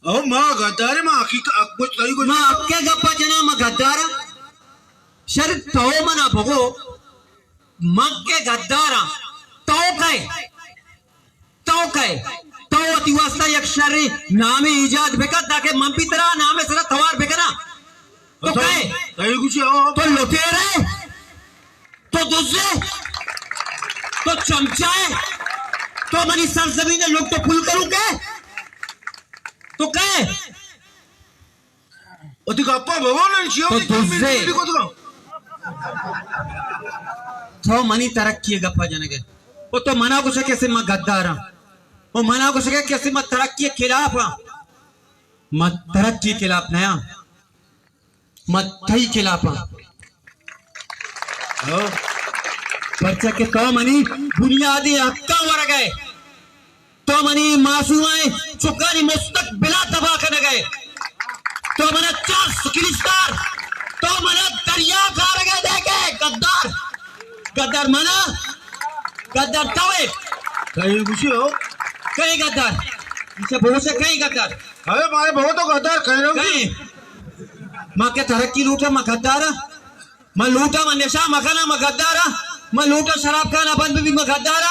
अहो मग गद्दार मग मग अख्ख्या गप्पा जना मग गद्दार शर तो मना भगो मग के गद्दारा तो अतिवास्ता एक शरी नामे इजाद बेका ताके मंपी तरह नामे सरा थवार बेकना तो काय तो लुटेरे तो दुज़े तो चमचाए तो मनी सरजमीन लोग तो फुल करूं के तो काय अति गप्पा भगवान तो दुज़े तो मनी तरक्की गप्पा जाने के वो तो मना को कैसे मैं गद्दारा वो मना को सके कैसे मैं तरक्की के खिलाफ मैं तरक्की के खिलाफ नया मैं थई खिलाफ बच्चा के तो मनी बुनियादी हक्का वर गए तो मनी मासूमाए चुकानी मुस्तकबिला तबाह करने गए तो मना 4 सुकिलिस्तार तो मना दरिया खार गए देखे गद्दार मना गद्दार तवे कहीं कुछ हो कहीं गद्दार इसे बहुत से कहीं गद्दार अरे मारे बहुत तो गद्दार कहीं माँ के तरक्की लूटा मैं गद्दार मैं लूटा मैं नशा मखाना मैं गद्दार मैं लूटा शराब खाना बंद भी मैं गद्दार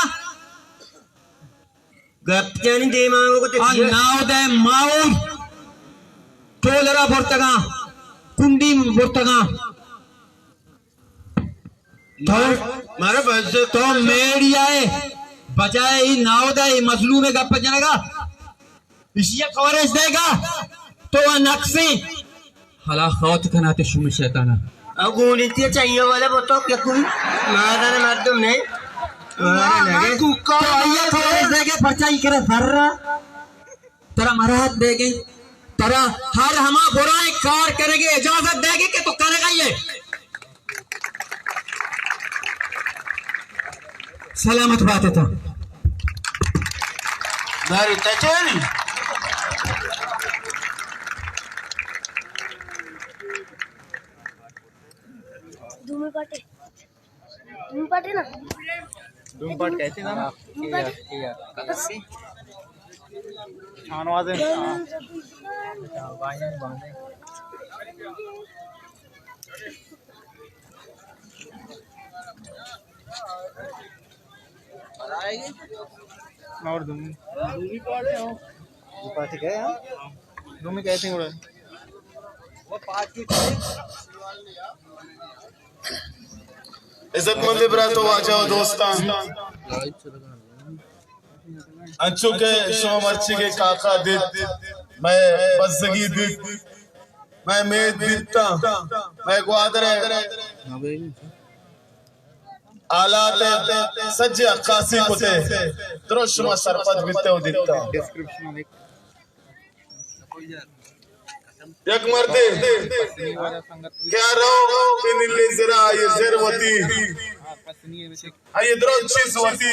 गप्तानी दे मांगो को ते नाव दे माउर टोलरा बोर्तगा कुंडी बोर्तगा तो मारे बस तो मेडिया बजाय ही नाव दे मजलूम में गप जनेगा इसी कवरेज देगा तो वह नक्सी हला खौत कनाते शुम शैताना अब गोलियां चाहिए वाला बताओ क्या कोई मारने मार दो नहीं मारने लगे तो आइए कवरेज देगे परचाई करे फर्रा तेरा मराहत देगे तेरा हर हमा बुराई कार करेंगे इजाजत देगे कि तो करेगा ये सलामत बात है तो दारी तचेनी धूम पाटे ना धूम पाट कैसे ना छानवाज और धूमी पाट है धूमी कैसे उड़ा वो पाट की इज्जतमंद इब्रातो आ जाओ दोस्तान अंचू के शो मर्ची के काका दित मैं बज़गी दित मैं मेद दिता मैं ग्वादरे आलात सज्जे अक्कासी कुते द्रोशमा सरपत बिते हो दिता डिस्क्रिप्शन में एक मर्दे क्या रहो बिनिल्ली जरा ये ज़रवती आये द्रोश चीज़ वती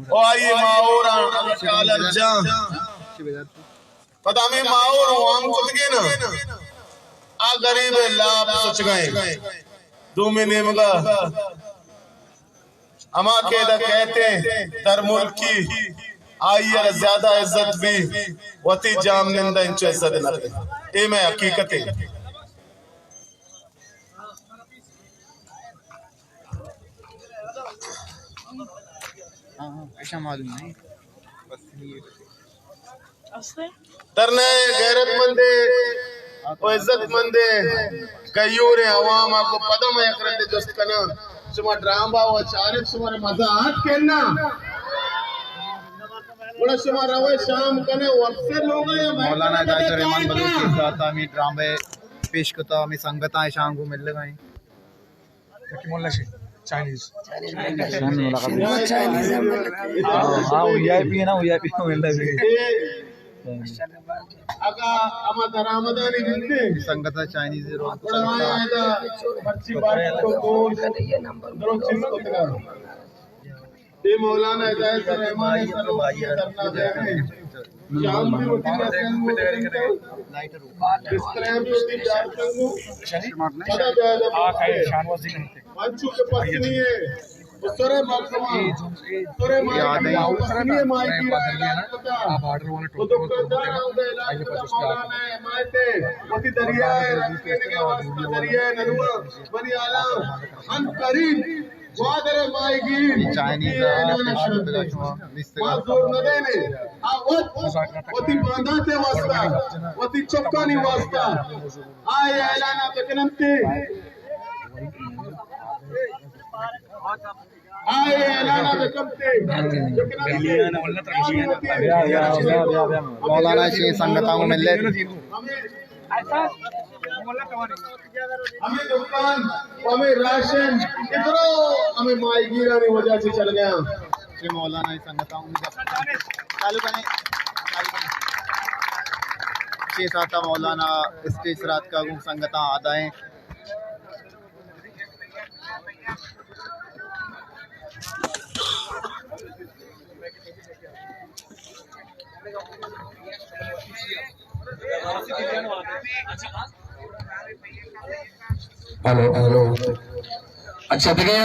ओ आये माओरा कालर जा पता में माओर वाम कुछ के ना आ गरीब लाभ सोच गए दो में नेमगा अमा के दा कहते दर मुल्क की आइए ज्यादा इज्जत भी वती जाम निंदा इंचो इज्जत न दे ए मैं हकीकत है ऐसा मालूम नहीं तरने गैरतमंदे ओ इज्जतमंदे गयूर अवाम आपको पदम यकरते जस्त कना सुमा ड्रामा व चारिफ सुमारे मजाक करना बड़ा सुमा रवे शाम कने वक्से लोग मौलाना डॉक्टर रहमान बलूची जाता मी ड्रामे पेश करता मी संगता शाम को मिल गए कि मोल्ला से चाइनीज हां वीआईपी है ना वीआईपी मिल रहा आका अमा दरामदानी दिंदे संगता चाइनीज रो बड़ा आया मर्ची बात को दरो चीज को तगा ये मौलाना हिदायत रहमान करना दे शाम में रोटी का लाइटर डिस्क्राइब रोटी चार संगो पता जाए आ खाए शानवाजी करते मंचू के पत्नी है सुरे मकमा सुरे माई माई की आप ऑर्डर वाले तो मायते वती दरिया दरिया नरुआ बनी आला अन करीम वादरे माई की चाइनीज जोर न देने वती बांधा ते वास्ता वती चक्का नहीं वास्ता आए ऐलाना तकनंती आए ऐलाना तकनंती मौलाना शेख संगताओं में मिले हमें दुकान हमें राशन इधरो हमें माई गिरा की वजह से चल गया श्री मौलाना संगताओं में चालू करें छः साता मौलाना स्टेज रात का गुम संगता आदाएं हेलो हेलो अच्छा देखिए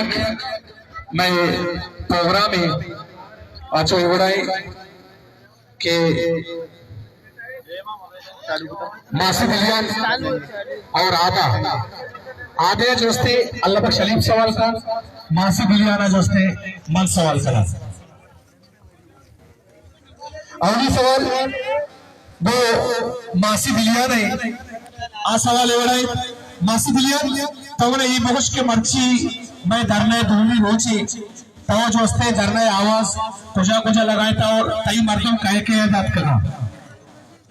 मैं प्रोग्राम ही अच्छा एवढाई के मासी बिलियन और आधे जो असते अल्लाह बख्श शलीम सवाल का मासी बिलियाना जो असते मन सवाल करा अवली सवाल वो मासी बिलियन है आ सवाल एवढाई मासी बिलियन तवने ही बहुश के मर्ची मैं धरने धूमी रोची तव जो असते धरने आवाज तुझा कुझा लगायता और कई मर्दों कहे के याद करना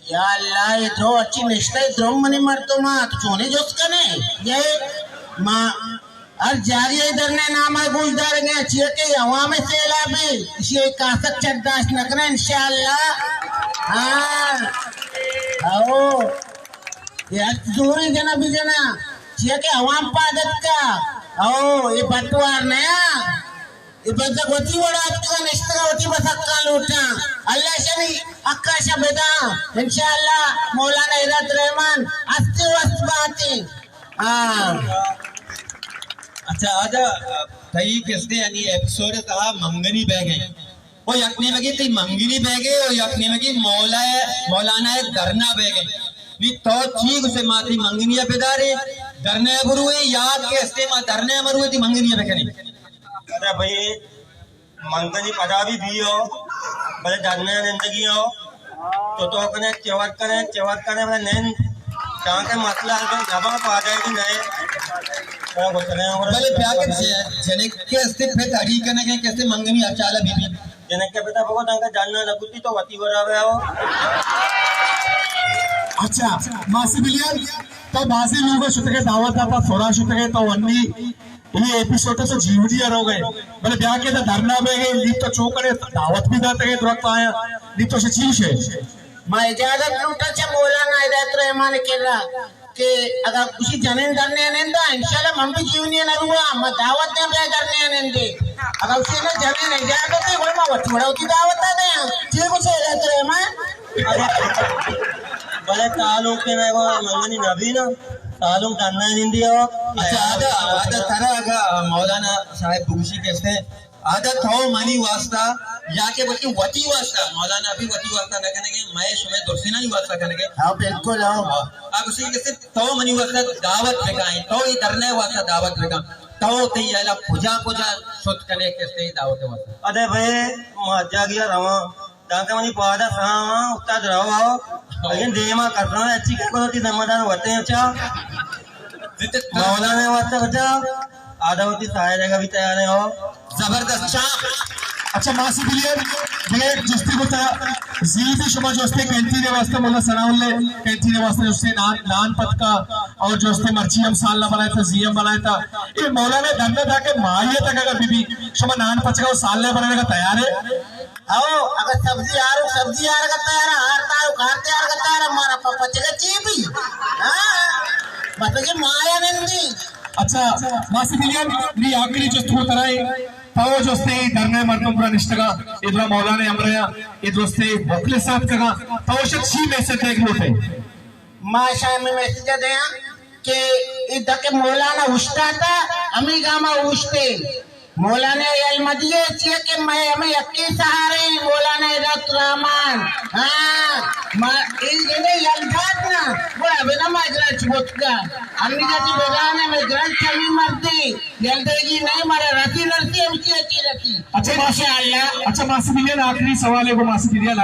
या अल्लाह ये द्रो अच्छी निश्चय द्रो मनी मरतो माँ तो चोने जोस्का ने ये माँ और जारी इधर ने नाम है गुजदार ने अच्छी के हवा में सेला भी इसी कासक चर्दाश नकरे इंशाअल्लाह हाँ आओ ये दूरी जना भी जना अच्छी के हवा पादत का आओ ये पटवार नया इबद्ध गोती वड़ा आपका निश्चित गोती बसक्का लूटा अल्लाह शनी अक्का शबदा इंशाअल्लाह मौलाना इराद रहमान अस्ती वस्बाती अच्छा आज कई किसने यानी एपिसोड कहा मंगनी बह गए वो यकने में की मंगनी बह गए और यकने में की मौलाना धरना बह गए नी तो ठीक उसे माती मंगनिया बेदारे धरने बुरुए याद के हस्ते मा धरने मरुए थी मंगनिया बह गई अरे भाई मंगनी पदा भी हो भले धरने जिंदगी हो तो कने चेवट करे मैं नैन कहाँ के मसला जमा पा जाएगी नए भले प्यार के जने के हस्ते पे दाढ़ी करने के कैसे मंगनी अचाला बीबी जने के बेटा भगो तंका जानना लगुती तो वती बराबर हो अच्छा मासी बिलियन तो बाजी लोग शुतके दावत आता थोड़ा शुतके तो वन्नी ये एपिसोड तो जीवनी हो गए भले ब्याह के धरना में गए लीप तो चौकड़े दावत भी दाते गए तुरंत आया लीप तो सचीज है मैं इजाजत लूटा चे मौलाना हिदायत रहमान केला के अगर कुछ जनेन धरने नेंदा इंशाल्लाह हम भी जीवनी न रुआ मैं दावत दे बे धरने नेंदे अगर उसे न जनेन इजाजत है बोल मैं थोड़ा उती दावत दे ठीक को से हिदायत रहमान भले तालुक के मैं वो मंगनी नबी ना तालुक धरना निंदी हो अच्छा आदत तरह का मौलाना साहब बुगशी कहते हैं आदत हो मनी वास्ता या के बल्कि वती वास्ता मौलाना भी वती वास्ता न करने के मैं सुबह दुर्सिना ही वास्ता करने के हां बिल्कुल हां अब उसी के तो मनी वास्ता दावत लगाए तो ये धरने वास्ता दावत लगा तो ते याला पूजा सुत करने के से दावत वास्ता अरे भाई मजा गया रवा दांका मनी पादा सा उस्ताद रहो लेकिन देमा करना अच्छी क्या कोती दमदार होते हैं अच्छा मौलाना वास्ता बचा आदावती सहायता भी तैयार है हो जबरदस्त अच्छा मासी बिलियन ये जिसते को ता जीती शुमा जो उसने कैंटीने वास्ते मोला सनाउल्ले कैंटीने वास्ते उसने नान पत का और जो उसने मर्ची हम साल ना बनाया था जीएम बनाया था ये मौलाना धंधा था के माये तक अगर बीबी शुमा नान पच का साल ने बनाने का तैयार है आओ अगर सब्जी आ का तैयार है हार तारू खार तैयार का तैयार है हमारा पापा चले चीपी हां मतलब माया नंदी अच्छा मासी बिलियन नी आखिरी जो तू तराई पाओ जो से धरने मर्दों पूरा निष्ठगा इधर मौलाना अमरया इधर से वकील साहब का पाओ से 6 मैसेज देख लो थे माशा में मैसेज दे के इधर के मौलाना उस्ता था अमेरिका में उस्ते मौलाना अलमदिये चाहिए कि मैं हमें यक्की सहारे मौलाना रहमान हाँ इन्हें यलदात ना वो अबे ना माजरा चुबुतका अन्य जाति बेगाने में ग्रंथ चली मरती जल्देगी नहीं मरे रती नरती हमची अच्छी रती अच्छा माशाअल्लाह अच्छा मासी बिलियन आखिरी सवाल है वो मासी बिलियन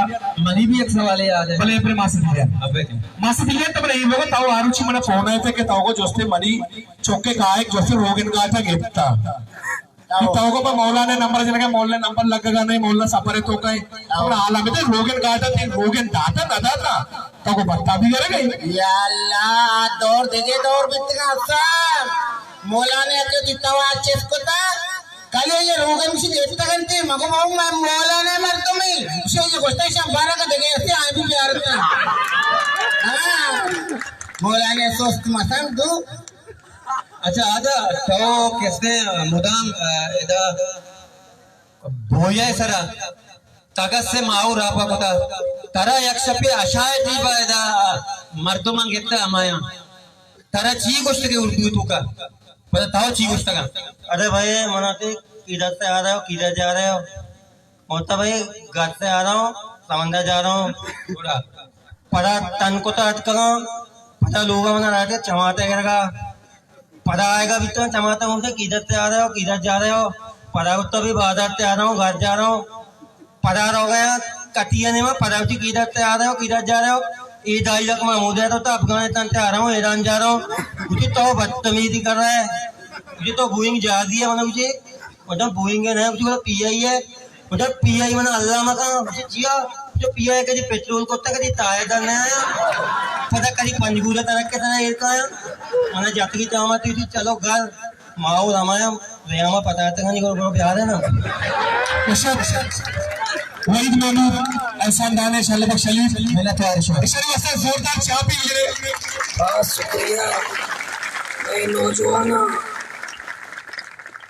मनी भी एक सवाल है याद है भले अपने मासी बिलियन अबे मासी बिलियन तो भले ये लोग ताऊ आरुचि मने फोन आए थे कि ताऊ को जोस्ते मनी चौके का एक जोस्ते रोगन गाता गिफ्ता ताऊ को मौलाना नंबर जने मौलाना नंबर लगेगा नहीं मौलाना सफर तो कहीं अपना आला में तो रोगन गाता थे रोगन दाता ना दाता ताऊ को बता भी करेगा या अल्लाह दौर देगे दौर बितना सब मौलाना के दितवा चेस को था कल ये रोगन से देखता गंते मगो मगो मैं मौलाना मर तो मैं उसे ये गोश्त शंबारा का देगे ऐसे आए भी प्यार का हाँ मौलाना सोच मसन दो अच्छा आजा तो किसने मुदाम इदा भोया सरा तगस से माऊ रापा कोता तरा यक्षपी अशाय ती बायदा मर्दुमंग घेतला अमाया तरा ची गोष्ट के उर्दू तू का पता ताऊ ची गोष्ट का अरे भाई मनाते किधर से आ रहे हो किधर जा रहे हो मोता भाई घर से आ रहा हूँ समंदर जा रहा हूँ पड़ा तन को तो अटका पता लोग मना रहे थे चमाते करेगा पता आएगा भी तो चमाता घूमते किधर से आ रहे हो किधर जा रहे हो पड़ा तो भी बाजार से आ रहा हूँ घर जा रहा हूँ पड़ा हो गया कटिया नहीं में पड़ा किधर से आ रहे हो किधर जा रहे हो ईद आई लक महमूद है तो अफगानिस्तान से आ रहा हूँ ईरान जा रहा हूँ मुझे तो बदतमीजी कर रहा है मुझे तो बोइंग जा दी है मतलब मुझे मतलब बोइंग है मुझे PI है मतलब PI मैंने अल्लाह मका मुझे जिया जो PI कभी पेट्रोल को कभी टायर डालने आया पता कभी पंजगूरा तरह के तरह एक आया मैंने जाती चाहती थी चलो घर माओ रामाया रेमा पता तक नहीं करो प्यार है ना वहीद महमूद एहसान दानिश अल्लाह शरीफ मेरा तैयार है शरीफ से जोरदार चाय पी लीजिए बहुत शुक्रिया मैं नौजवाना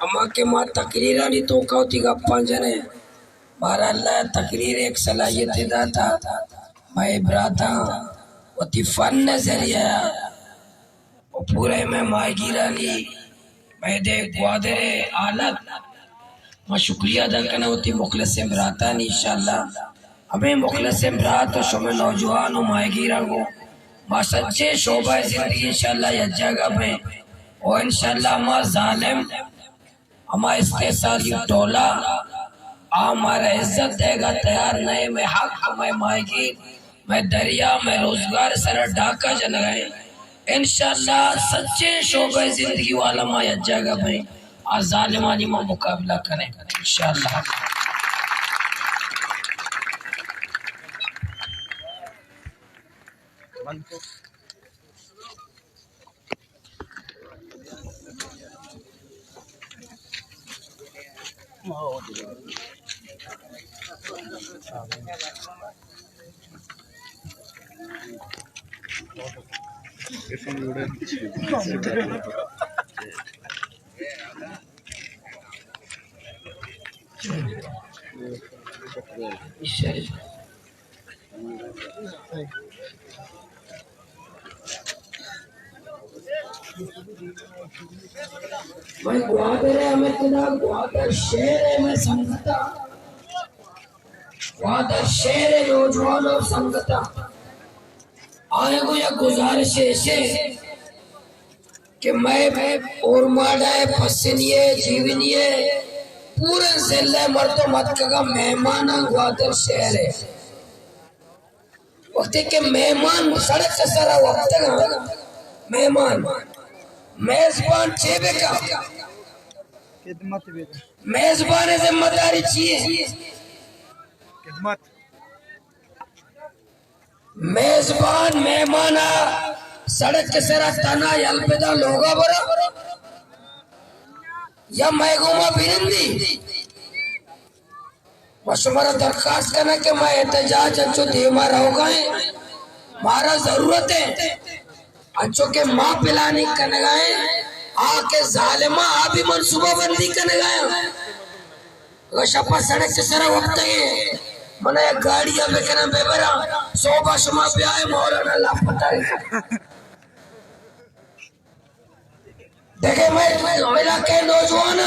अम्मा के माँ तकरीर नहीं तो कहती गप्पा जने मारा अल्लाह तकरीर एक सलाहियत दाता मैं ब्राता वती फन नजरिया वो पूरे में मायगिरा ली मैं दे ग्वादरे आलत मैं शुक्रिया अदा करना होती मुखलस ब्राता इंशाल्लाह हमें मुखलस ब्रात शुमे नौजवान मायगिरा को माँ सच्चे शोभा जिंदगी इंशाल्लाह यज्जागा में और इंशाल्लाह माँ जालिम हमारा इस्तेसाली टोला हमारा इज्जत देगा तैयार नहीं मैं हक मैं मायगी मैं दरिया में रोजगार सर डाका जन गए इंशाल्लाह सच्चे शोभे जिंदगी वाला माँ यज्जागा में आज जालिमानी में मुकाबला करेंगे इंशाल्लाह मैं ग्वादर है मैं तेरा ग्वादर शेर है मैं संगता ग्वादर शेर है नौजवान और संगता आए को यह गुजारिश ऐसे कि मैं और माडाए फसनिए जीवनिए पूरे जिले मर्दो मत का मेहमान ग्वादर शहर है वक्त के मेहमान सड़क से सारा वक्त मेहमान मेजबान चेबे का मेजबान जिम्मेदारी चाहिए मेजबान मेहमान सड़क के सरा तना यलपेदा लोगा बरा या मैगुमा बिरंदी बस हमारा दरखास्त करना कि मैं एहतजाज अच्छो देमा रहो गए मारा जरूरत है अच्छो के माँ पिलानी कर गए आके जालिमा अभी मनसूबा बंदी कर गए शपा सड़क से सरा वक्त है मना गाड़िया पे कहना बेबरा सोबा शुमा पे आए मौलाना लापता है देखे मैं मेरा के नौजवान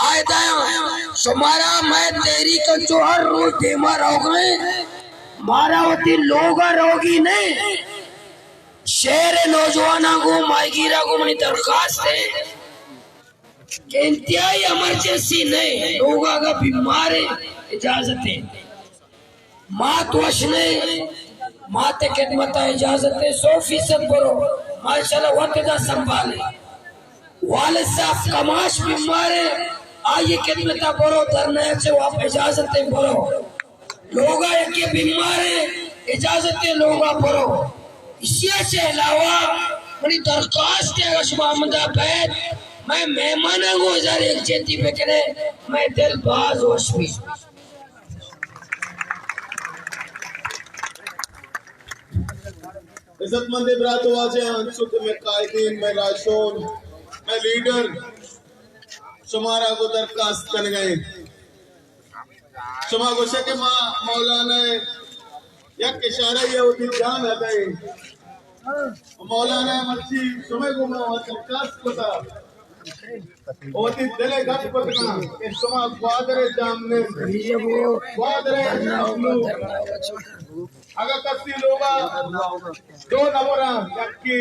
आए दया सुमारा मैं तेरी का जो हर रोज देमा रहो गए मारावती लोग रोगी ने शेर नौजवाना को मायगीरा को मनी दरखास्त है कि इंतहाई इमरजेंसी नहीं लोगा का बीमार इजाजत है मात वशने माते खिदमत इजाजत है 100% करो माशाल्लाह वतदा संभाले वाले साहब कमाश बीमार है आइए खिदमत करो धरने से वापस इजाजत है करो लोगा के बीमार है इजाजत है लोगा करो इसी से अलावा बड़ी दरखास्त है अहमदाबाद मैं मेहमान को 1001 चेती पे करे मैं दिलबाज वशमी इज्जतमंद इब्रात वाजे अंशुक में कायदीन में राशोन में लीडर शुमारा को दरखास्त कर गए शुमा को शक मौलाना एक इशारा ये होती जान आ गए मौलाना मच्छी शुमे को दरखास्त को था होती दिले गप पतना के शुमा ग्वादरे जामने ग्वादरे अगर कस्ती लोगा 2 नंबर यक्की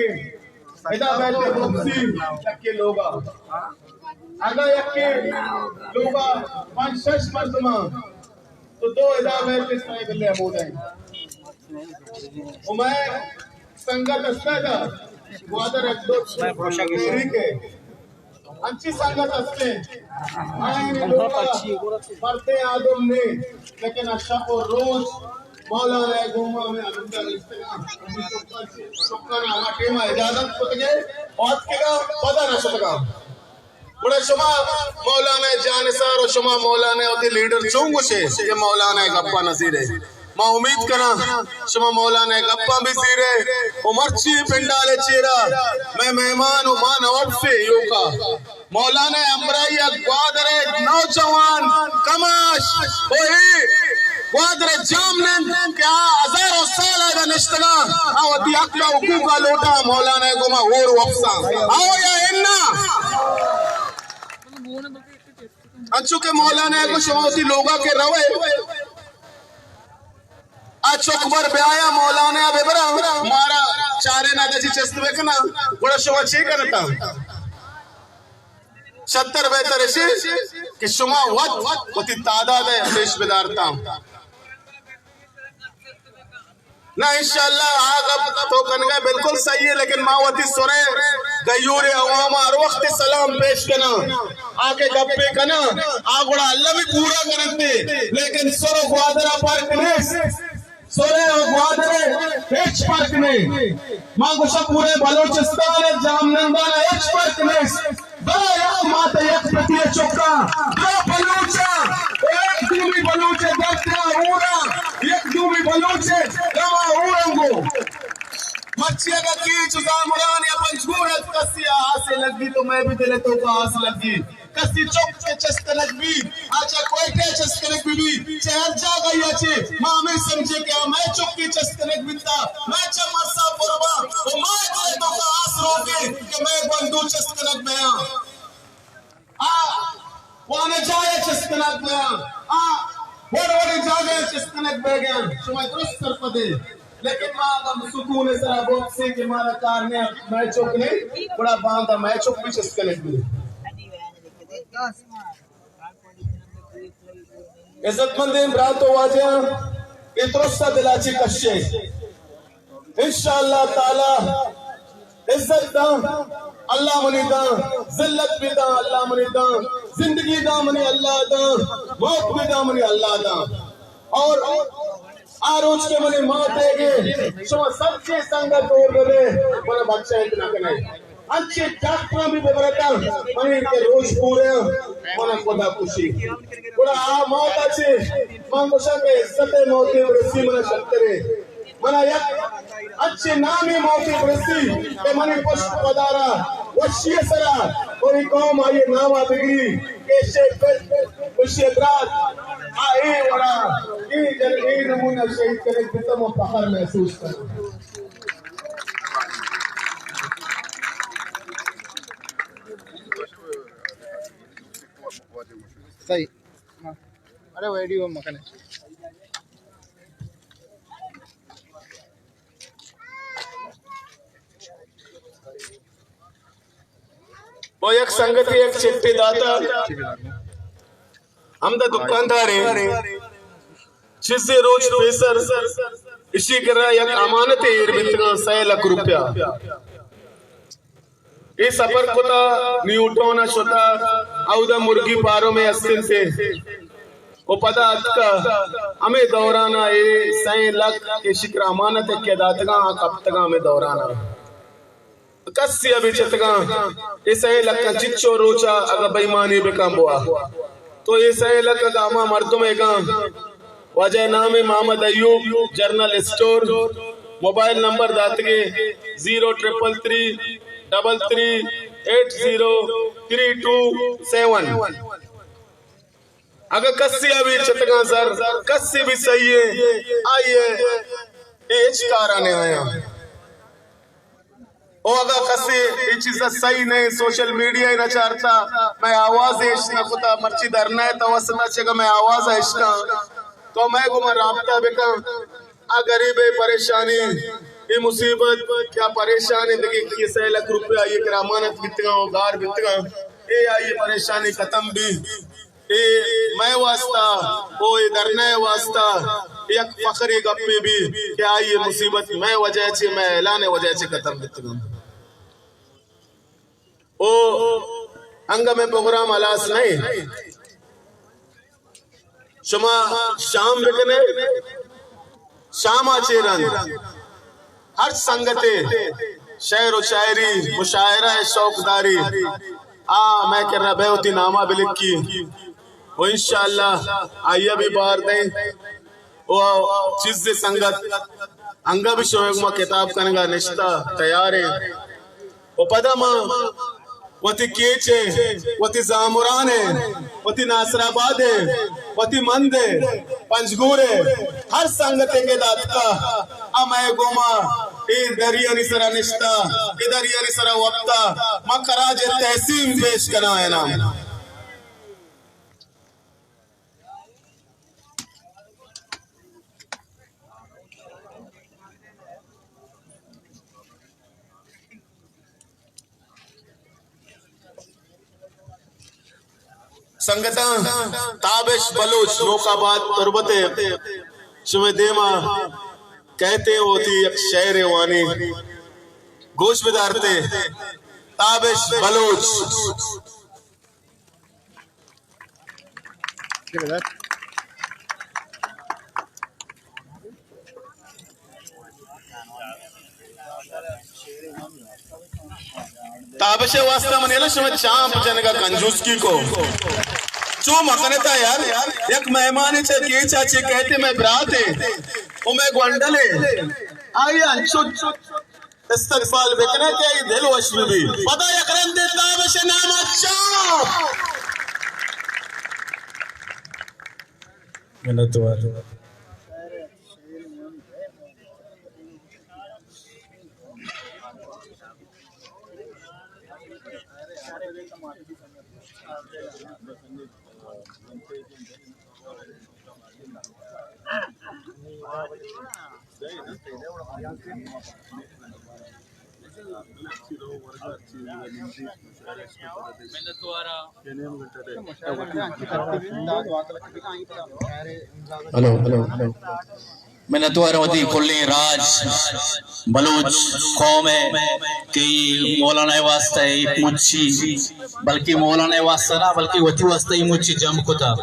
इधर बैठे बॉक्सी यक्की लोगा अगर यक्की लोगा 5-6 मर्दमा तो 2 इधर बैठे साइड ले मोड़े मैं संगत असता था ग्वादर एक दो मेरी के अच्छी संगत असते आए लोगा मरते आदम ने लेकिन अच्छा को रोज मौलाना गुमा में अंदर इस्तेमाल शुक्र आना टीम इजाजत पुतगे और केगा पता न सकता बड़े शुमा मौलाना जानिसार और शुमा मौलाना होती लीडर चूंगु से ये मौलाना गप्पा नसीरे मैं उम्मीद करा शुमा मौलाना गप्पा भी सीरे उमरची पिंडाले चीरा मैं मेहमान हूँ मां नवाब से योका मौलाना अमराइया ग्वादरे नौजवान कमाश वही ग्वादरे जामने क्या हजारों साल आएगा निश्तगा आवती अक्ला हुकूका लोटा मौलाना गुमा और वक्सा आओ या इन्ना अच्छु के मौलाना को शुमावती लोगा के रवे अचुकबर ब्याया मौलाना बेबरा मारा चारे ना दजी चस्तवे कना बड़ा शुमा छे करता 70 बेहतर ऐसे कि शुमा वत होती तादाद है पेश बेदारता ना इंशाल्लाह आग तो कनगा बिल्कुल सही है लेकिन मावती सुने गयूरे अवामा हर वक्त सलाम पेश करना आके गप्पे करना आगुड़ा अल्लाह भी पूरा करते लेकिन सुनो ग्वादरा पार्क में सोरे ग्वादरे एच पार्क में मांगुशा पूरे बलोचिस्तान जामनंदान एच पार्क में बड़ा यार माता एक प्रति चौका दो बलूचा एक दूमी बलूचे दर्दा उरा एक दूमी बलूचे रवा उरंगो मच्छिया का कीच जामरान या पंचगूरत कसिया आसे लगी तो मैं भी दिले तो का आस लगी कसी चौक के चस्तनक भी आजा कोई के चस्तनक भी चहर जा गई अच्छे मां में समझे क्या मैं चौक के चस्तनक बिता मैं चमरसा पुरबा वो मैं दिले तो का आस रोके कि मैं बंदू चस्तनक में आ वाने जाए चस्तनक में आ बड़े जागे चस्तनक में गया तुम्हें दुरुस्त कर पदे लेकिन मां हम सुकून से बॉक्स से कि हमारा कार ने मैं चौक नहीं बड़ा बांधा मैं चौक भी चस्तनक में इज्जतमंद इब्रातो वाजिया इतरोसा दिलाची कशे इंशाअल्लाह ताला इज्जत दा अल्लाह मनी दा जिल्लत भी दा अल्लाह मनी दा जिंदगी दा मनी अल्लाह दा मौत भी दा मनी अल्लाह दा और आरोज के मनी मौत देगे सो सबसे संगत हो गए बड़ा बच्चा इतना कने अच्छे डॉक्टर भी बरता मनी के रोज पूरे मना खुदा खुशी बड़ा आ मौत अच्छे मांगोशा के इज्जत मौत के रसी मना शक्तरे मना एक अच्छे नामी मौत के रसी के मनी पुष्प पदारा वशिय सरा और कौम आए नाम आदगी के शेख वशिय रात आए वड़ा ये जल्दी नमूना शहीद करे कितना फखर महसूस कर सही अरे वीडियो मकने वो एक संगति एक चिट्ठी दाता हम द दुकानदार है जिससे रोज पैसर इसी कर एक अमानत है इरबितगा 6 लाख रुपया ये सफर कोता न्यूटोना शोता औदा मुर्गी पारों में अस्तिन से वो पता अतका हमें दौराना ये 6 लाख के शिक्र अमानत है क्या दातगा कप्तगा हमें दौराना कस्य अभी चतगा ये 6 लाख का चिच्चो रोचा अगर बेईमानी बेकाम बुआ तो ये 6 लाख का अमा मर्दों में का वजह नाम है Mohammad Ayub general store mobile number दातगे 0333803227 अगर कस्सी अभी चतगा सर कस्सी भी सही है आइए एच कार आने आया ओ अगर कस्सी ये चीज सही नहीं सोशल मीडिया ही न चाहता मैं आवाज है इसना कुता मर्ची धरना है तो वसना चेगा मैं आवाज है इसका तो मैं गुमा राब्ता बेका आ गरीब है परेशानी ये मुसीबत क्या परेशानी देखिए 6 लाख रुपया ये अमानत बितगा गार बितगा ये आई परेशानी खत्म भी ये मैं वास्ता ओ ये धरना वास्ता एक फखरी गप्पे भी क्या ये मुसीबत मैं वजह से मैं ऐलान वजह से खत्म बितगा ओ अंग में प्रोग्राम अलास नहीं शुमा शाम बिकने शाम आचेरन हर संगते शेर व शायरी मुशायरा है शौकदारी मैं कह रहा बेहती नामा बिलिक की वो इंशाअल्लाह आइया भी बाहर दें वो चीज से संगत अंगा भी शोएगमा किताब कनगा निश्ता तैयार है वो पदमा वती केचे वती जामुराने वती नासराबाद है वती मंदे पंचगूरे हर संगते के दात का अमय गोमा ए दरिया निसरा निश्ता ए दरिया निसरा वक्ता मकराज तहसीन पेश करना है नाम संगता ताबिश बलूच रोकाबाद तुरबते शुमे देमा कहते होती एक शेर वानी गोश बिदारते ताबिश बलूच ताबिश वास्ता मने ना शुमे चांप जनगा कंजूसकी को चो मकने था यार एक मेहमान छे के चाची कहते मैं बरात है ओ मैं गोंडले आइए अंशु इस्तकबाल बेकना के दिल वश में भी पता यकरन देता वश नाम अच्छा मैंने तो हेलो मैंने तो अरवती कुल्ली राज बलूच कौम है कि मौलाना वास्ता है मुच्छी बल्कि मौलाना वास्ता ना बल्कि वती वास्ता ही मुच्छी जम को था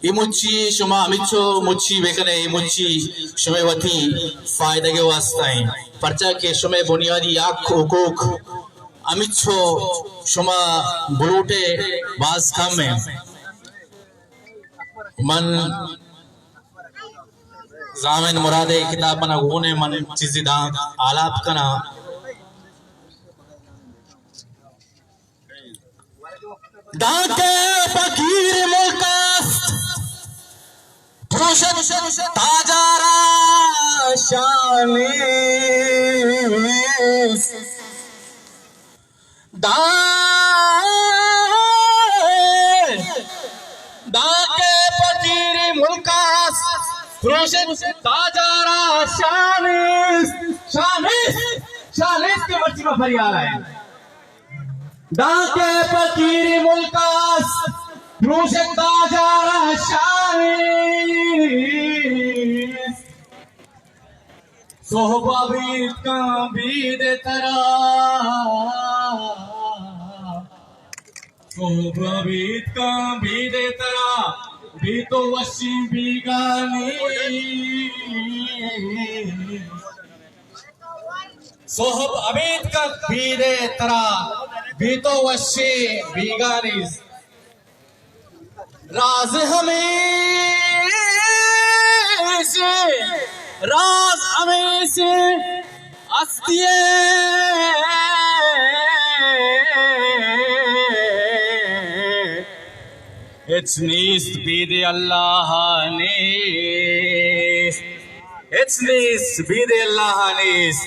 ये मुच्छी शुमा अमिच्छो मुच्छी बेकने ये मुच्छी शुमे वती फायदे के वास्ता है पर्चा के शुमे बुनियादी आख हुकूक अमिच्छो शुमा बुलूटे बाज कम है मन जामिन मुरादे किताब बना गुने मन चीज़ी दा आलाप कना दाके फकीर मुल्कास पुरुष ताजारा शानी रोशन ताजारा शानिस शानिस शानिस के मर्ची में फरी आ रहा है डाके फकीरी मुल्कास रोशन ताजारा शानिस सोहबाबीत का बीद तरा सोहबाबीत का बीद तरा भी तो वशी बीगानी सोहब अबीद का बीदे तरा भी तो वशी बीगानी राज हमें से राज हमें से अस्तिये It's nicht bide Allah nis. It's nicht bide Allah nis.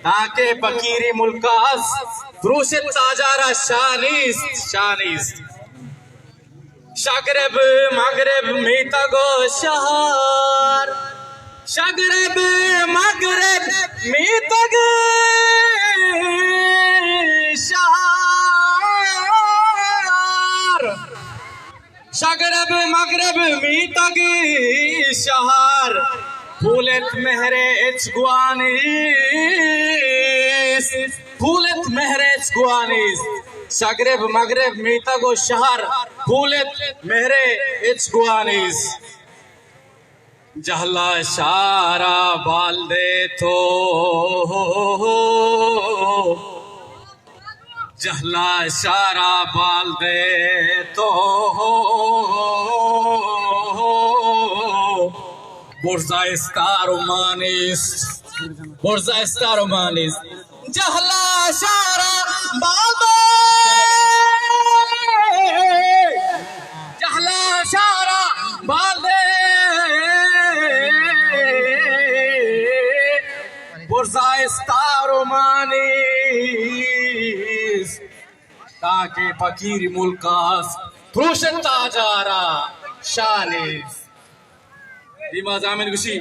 Taake fakiri mulkas Drushet tajara shanis shanis. Shagreb Maghreb mitago shahar. Shagreb Maghreb mitago shahar. शगरब मगरब मीतगी शहर फूलत मेहरे गुआनीस फूलत मेहरे गुआनीस शगरब मगरब मीतगो शहर फूलत मेहरे गुआनीस जहला शारा बाल दे तो जहला इशारा बाल दे तो बुर्जा स्टारोमानिस जहला इशारा बाल दे जहला इशारा बाल दे बुर्जा स्टारोमानिस ताके फकीरी मुल्कास रोशन ताजारा शानिस दिमा जामिन गुशी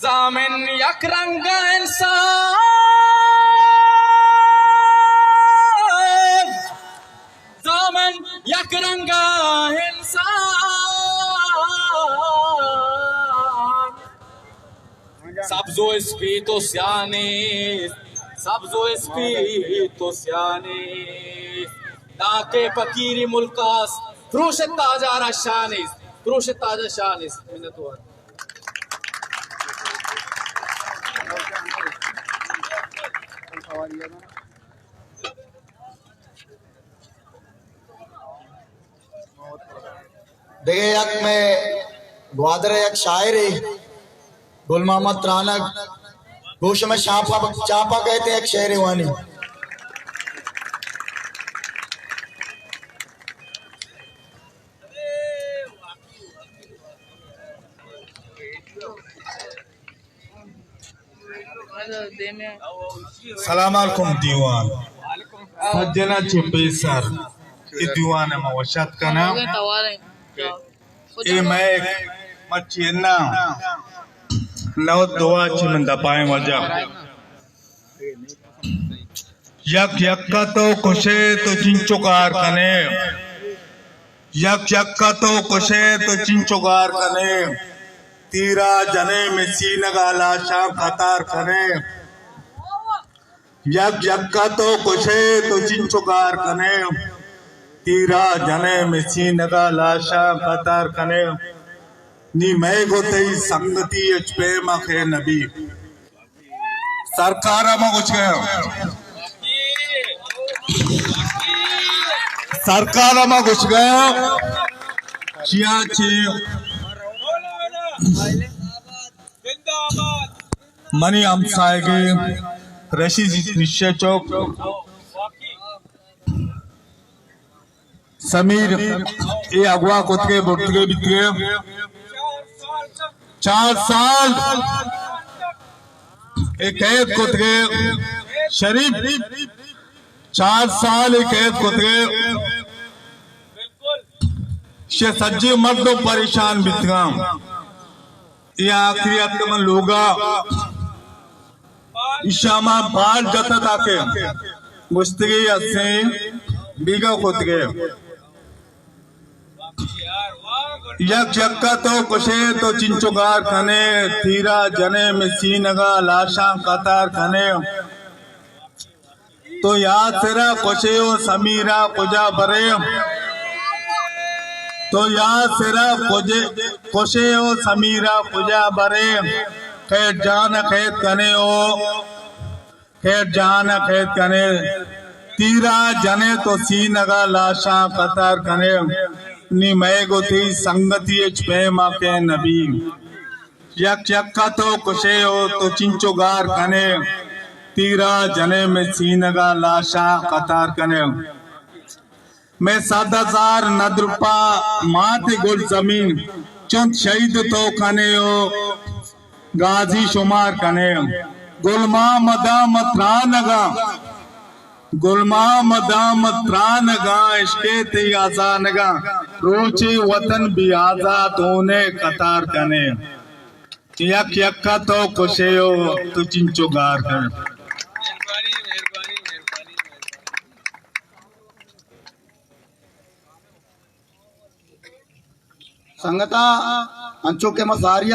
जामिन यक रंग इंसान जामिन यक रंग इंसान सब्जो स्पीतो सियानिस सब्जो स्पीतो सियानिस ताके फकीरी मुल्कास रोशन ताजारा शानिस रोशन ताजा शानिस मिन्नतवार देखिए यक में ग्वादर यक शायरी गुल मोहम्मद त्रानक गोश में चापा कहते हैं एक शेर वानी सलाम अलैकुम दीवान सज्जना चिंबी सर ये दीवान है मवशत का नाम ये मैं मच्छियन्ना नौ दुआ चिमंदा पाए वजह यक यक्का तो खुशे तो चिंचुकार कने यक यक्का तो खुशे तो चिंचुकार कने तीरा जने में सीनगा लाशा कतार कने यक यक्का तो खुशे तो चिंचुकार कने तीरा जने में सीनगा लाशा कतार कने नी मैं गोते संगति अचपे मखे नबी सरकार में कुछ गए सरकार में कुछ गए चिया मनी हमसाएगे रशी निश्चय चौक समीर ये अगवा कुत्ते बुटके बितके 4 साल एक कैद कुत्ते शरीफ 4 साल एक कैद कुत्ते शे सज्जी मर्दों परेशान बितगाम ये आखिरी आपके मन लोगा इशामा बाढ़ जाता ताके मुस्तगी असे बीगा खुद गए यक चक्का तो कुशे तो चिंचुगार खने थीरा जने में सीनगा लाशा कतार खने तो याद सेरा कुशे ओ समीरा कुजा बरे तो याद सेरा कुशे ओ समीरा कुजा बरे खैर जान खैत कने ओ खैर जान खैत कने तीरा जने तो सीनगा लाशा कतार खने नी मैं गोती संगति पैमा के नबी यक चक्का तो कुशे हो तो चिंचुगार कने तीरा जने में सीनगा लाशा कतार कने मैं 7,000 नद्रुपा माथे गुल जमीन चंद शहीद तो कने हो गाजी शुमार कने गुलमा मदाम त्रानगा गुलमा मदाम त्रानगा इश्के ते आजानगा रोचे वतन भी आजाद होने कतार कने यक यक्का तो कुशे हो तो चिंचुगार कने संगता अंचो के मसारिया